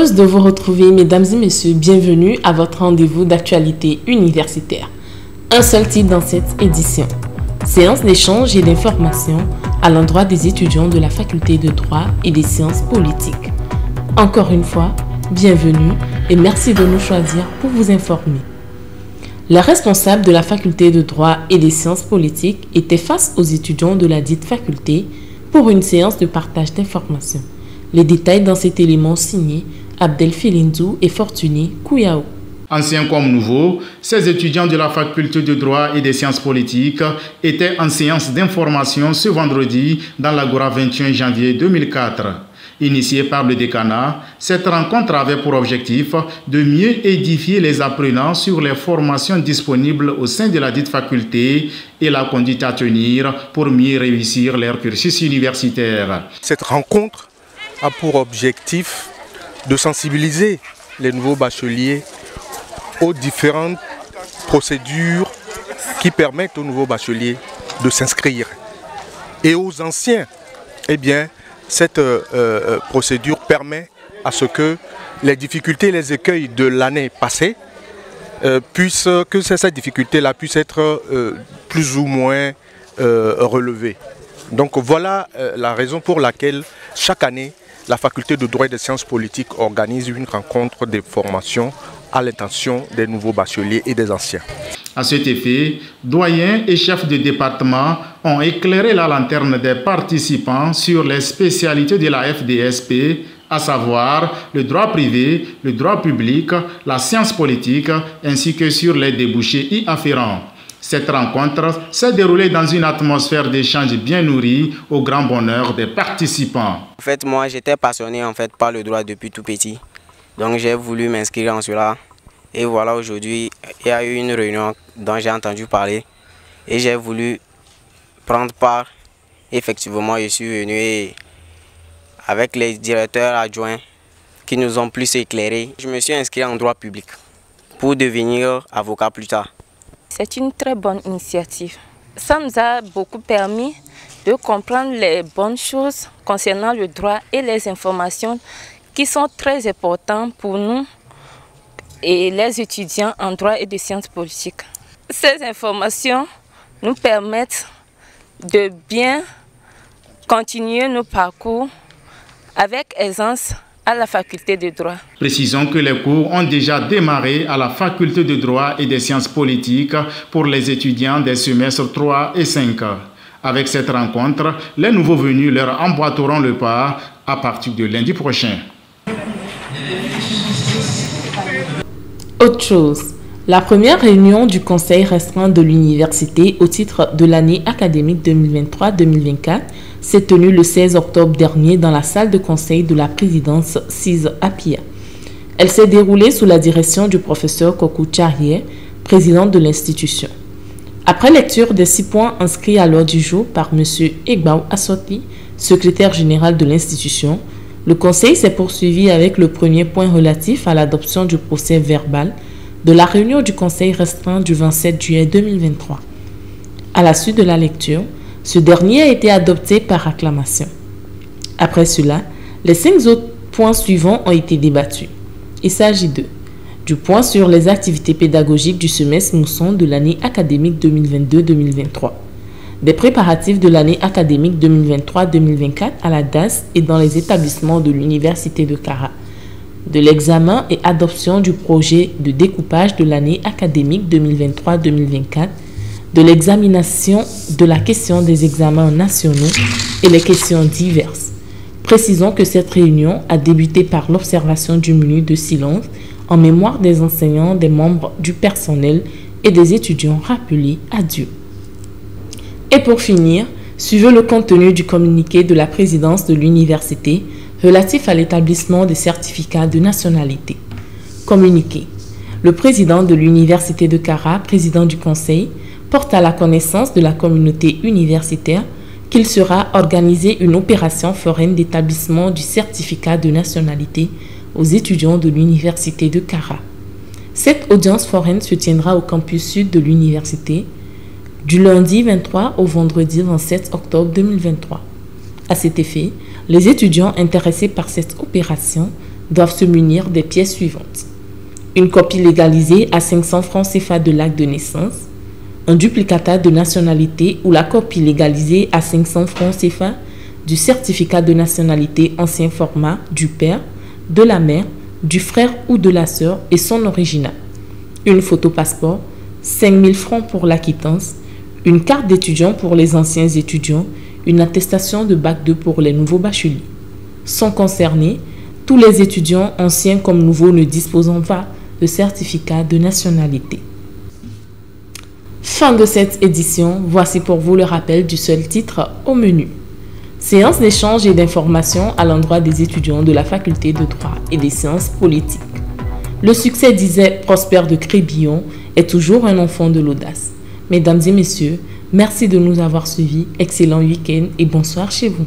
Heureuse de vous retrouver, mesdames et messieurs. Bienvenue à votre rendez-vous d'actualité universitaire. Un seul titre dans cette édition. Séance d'échange et d'information à l'endroit des étudiants de la faculté de droit et des sciences politiques. Encore une fois, bienvenue et merci de nous choisir pour vous informer. La responsable de la faculté de droit et des sciences politiques était face aux étudiants de la dite faculté pour une séance de partage d'informations. Les détails dans cet élément signé Abdel Filindou et Fortuné Kouyao. Anciens comme nouveaux, ces étudiants de la faculté de droit et des sciences politiques étaient en séance d'information ce vendredi dans l'Agora 21 janvier 2004. Initiée par le décanat, cette rencontre avait pour objectif de mieux édifier les apprenants sur les formations disponibles au sein de la dite faculté et la conduite à tenir pour mieux réussir leur cursus universitaire. Cette rencontre a pour objectif de sensibiliser les nouveaux bacheliers aux différentes procédures qui permettent aux nouveaux bacheliers de s'inscrire. Et aux anciens, eh bien, cette procédure permet à ce que les difficultés et les écueils de l'année passée que cette difficulté-là puisse être plus ou moins relevée. Donc voilà la raison pour laquelle chaque année, la faculté de droit et des sciences politiques organise une rencontre de formation à l'intention des nouveaux bacheliers et des anciens. À cet effet, doyens et chefs de département ont éclairé la lanterne des participants sur les spécialités de la FDSP, à savoir le droit privé, le droit public, la science politique, ainsi que sur les débouchés y afférents. Cette rencontre s'est déroulée dans une atmosphère d'échange bien nourrie au grand bonheur des participants. En fait, moi, j'étais passionné par le droit depuis tout petit. Donc, j'ai voulu m'inscrire en cela. Et voilà, aujourd'hui, il y a eu une réunion dont j'ai entendu parler. Et j'ai voulu prendre part. Effectivement, je suis venu avec les directeurs adjoints qui nous ont plus éclairés. Je me suis inscrit en droit public pour devenir avocat plus tard. C'est une très bonne initiative. Ça nous a beaucoup permis de comprendre les bonnes choses concernant le droit et les informations qui sont très importantes pour nous et les étudiants en droit et de sciences politiques. Ces informations nous permettent de bien continuer nos parcours avec aisance à la faculté de droit. Précisons que les cours ont déjà démarré à la faculté de droit et des sciences politiques pour les étudiants des semestres 3 et 5. Avec cette rencontre, les nouveaux venus leur emboîteront le pas à partir de lundi prochain. Autre chose, la première réunion du conseil restreint de l'université au titre de l'année académique 2023-2024 s'est tenue le 16 octobre dernier dans la salle de conseil de la présidence 6 Apia. Elle s'est déroulée sous la direction du professeur Kokou Tcharié, président de l'institution. Après lecture des 6 points inscrits à l'ordre du jour par M. Egbaou Assoti, secrétaire général de l'institution, le conseil s'est poursuivi avec le premier point relatif à l'adoption du procès verbal de la réunion du conseil restreint du 27 juillet 2023. À la suite de la lecture, ce dernier a été adopté par acclamation. Après cela, les 5 autres points suivants ont été débattus. Il s'agit du point sur les activités pédagogiques du semestre mousson de l'année académique 2022-2023, des préparatifs de l'année académique 2023-2024 à la DAS et dans les établissements de l'Université de Kara, de l'examen et adoption du projet de découpage de l'année académique 2023-2024, de l'examination de la question des examens nationaux et les questions diverses. Précisons que cette réunion a débuté par l'observation du minute de silence en mémoire des enseignants, des membres du personnel et des étudiants rappelés à Dieu. Et pour finir, suivez le contenu du communiqué de la présidence de l'université relatif à l'établissement des certificats de nationalité. Communiqué. Le président de l'université de Kara, président du conseil, porte à la connaissance de la communauté universitaire qu'il sera organisé une opération foraine d'établissement du certificat de nationalité aux étudiants de l'université de Kara. Cette audience foraine se tiendra au campus sud de l'université du lundi 23 au vendredi 27 octobre 2023. À cet effet, les étudiants intéressés par cette opération doivent se munir des pièces suivantes. Une copie légalisée à 500 francs CFA de l'acte de naissance, un duplicata de nationalité ou la copie légalisée à 500 francs CFA du certificat de nationalité ancien format du père, de la mère, du frère ou de la sœur et son original. Une photo passeport, 5 000 francs pour la quittance, une carte d'étudiant pour les anciens étudiants, une attestation de bac 2 pour les nouveaux bacheliers. Sont concernés tous les étudiants anciens comme nouveaux ne disposant pas de certificat de nationalité. Fin de cette édition, voici pour vous le rappel du seul titre au menu. Séance d'échange et d'information à l'endroit des étudiants de la faculté de droit et des sciences politiques. Le succès, disait Prosper de Crébillon, est toujours un enfant de l'audace. Mesdames et messieurs, merci de nous avoir suivis. Excellent week-end et bonsoir chez vous.